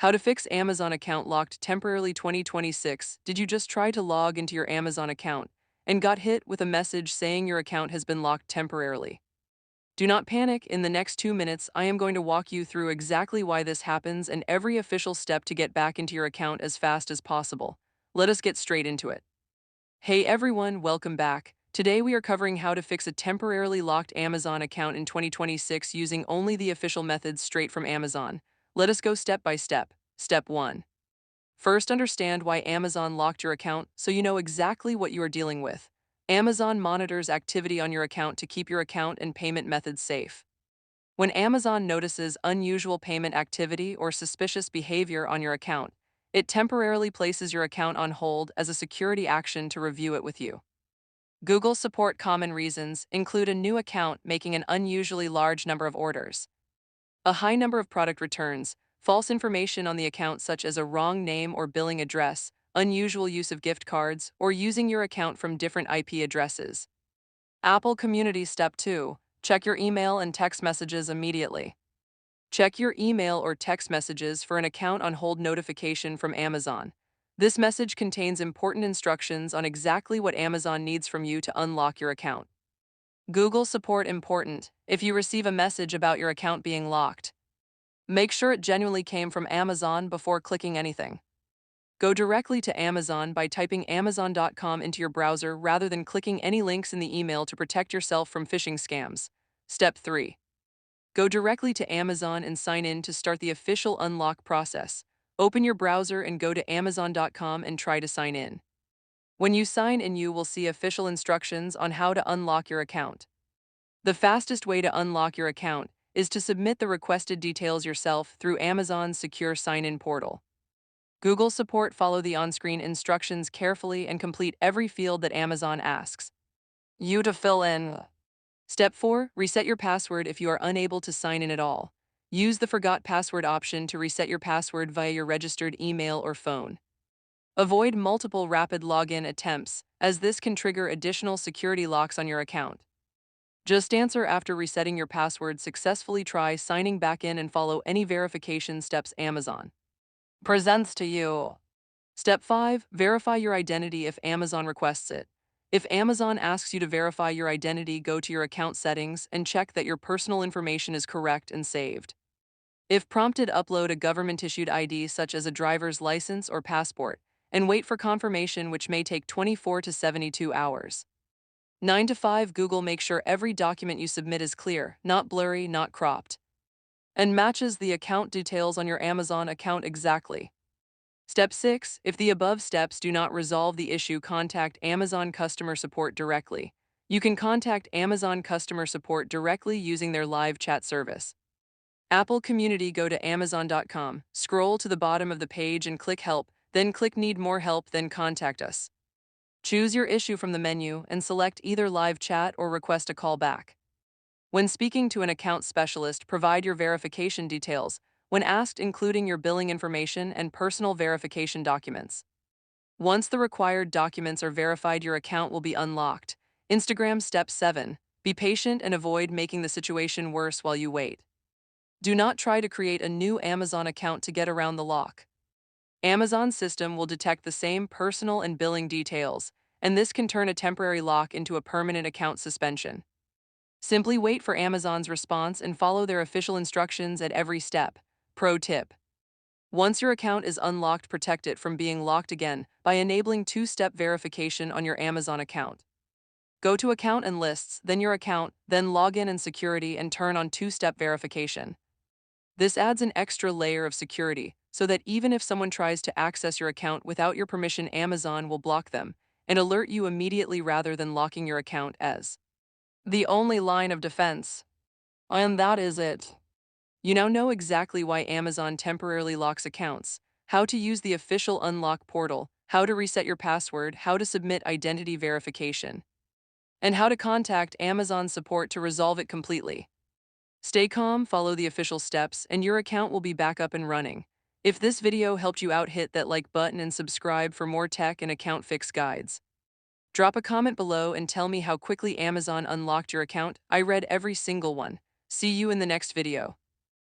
How to fix Amazon account locked temporarily 2026. Did you just try to log into your Amazon account and got hit with a message saying your account has been locked temporarily? Do not panic. In the next 2 minutes, I am going to walk you through exactly why this happens and every official step to get back into your account as fast as possible. Let us get straight into it. Hey everyone, welcome back. Today we are covering how to fix a temporarily locked Amazon account in 2026 using only the official methods straight from Amazon. Let us go step by step. Step 1. First, understand why Amazon locked your account so you know exactly what you are dealing with. Amazon monitors activity on your account to keep your account and payment methods safe. When Amazon notices unusual payment activity or suspicious behavior on your account, it temporarily places your account on hold as a security action to review it with you. Google support common reasons include a new account making an unusually large number of orders, a high number of product returns, false information on the account such as a wrong name or billing address, unusual use of gift cards, or using your account from different IP addresses. Apple Community Step 2. Check your email and text messages immediately. Check your email or text messages for an account on hold notification from Amazon. This message contains important instructions on exactly what Amazon needs from you to unlock your account. Google support important. If you receive a message about your account being locked, make sure it genuinely came from Amazon before clicking anything. Go directly to Amazon by typing Amazon.com into your browser rather than clicking any links in the email to protect yourself from phishing scams. Step 3. Go directly to Amazon and sign in to start the official unlock process. Open your browser and go to Amazon.com and try to sign in. When you sign in, you will see official instructions on how to unlock your account. The fastest way to unlock your account is to submit the requested details yourself through Amazon's secure sign-in portal. Google support follow the on-screen instructions carefully and complete every field that Amazon asks you to fill in. Step 4. Reset your password if you are unable to sign in at all. Use the Forgot Password option to reset your password via your registered email or phone. Avoid multiple rapid login attempts, as this can trigger additional security locks on your account. Just answer after resetting your password successfully. Try signing back in and follow any verification steps Amazon presents to you. Step 5. Verify your identity if Amazon requests it. If Amazon asks you to verify your identity, go to your account settings and check that your personal information is correct and saved. If prompted, upload a government-issued ID such as a driver's license or passport, and wait for confirmation, which may take 24 to 72 hours. 9 to 5. Google make sure every document you submit is clear, not blurry, not cropped, and matches the account details on your Amazon account exactly. Step 6. If the above steps do not resolve the issue, contact Amazon customer support directly. You can contact Amazon customer support directly using their live chat service. Apple Community. Go to Amazon.com, scroll to the bottom of the page and click Help, then click Need More Help, then Contact Us. Choose your issue from the menu and select either live chat or request a call back. When speaking to an account specialist, provide your verification details, when asked, including your billing information and personal verification documents. Once the required documents are verified, your account will be unlocked. Instagram. Step 7. Be patient and avoid making the situation worse while you wait. Do not try to create a new Amazon account to get around the lock. Amazon's system will detect the same personal and billing details, and this can turn a temporary lock into a permanent account suspension. Simply wait for Amazon's response and follow their official instructions at every step. Pro tip. Once your account is unlocked, protect it from being locked again by enabling two-step verification on your Amazon account. Go to Account and Lists, then Your Account, then Login and Security, and turn on two-step verification. This adds an extra layer of security so that even if someone tries to access your account without your permission, Amazon will block them and alert you immediately rather than locking your account as the only line of defense. And that is it. You now know exactly why Amazon temporarily locks accounts, how to use the official unlock portal, how to reset your password, how to submit identity verification, and how to contact Amazon support to resolve it completely. Stay calm, follow the official steps, and your account will be back up and running. If this video helped you out, hit that like button and subscribe for more tech and account fix guides. Drop a comment below and tell me how quickly Amazon unlocked your account. I read every single one. See you in the next video.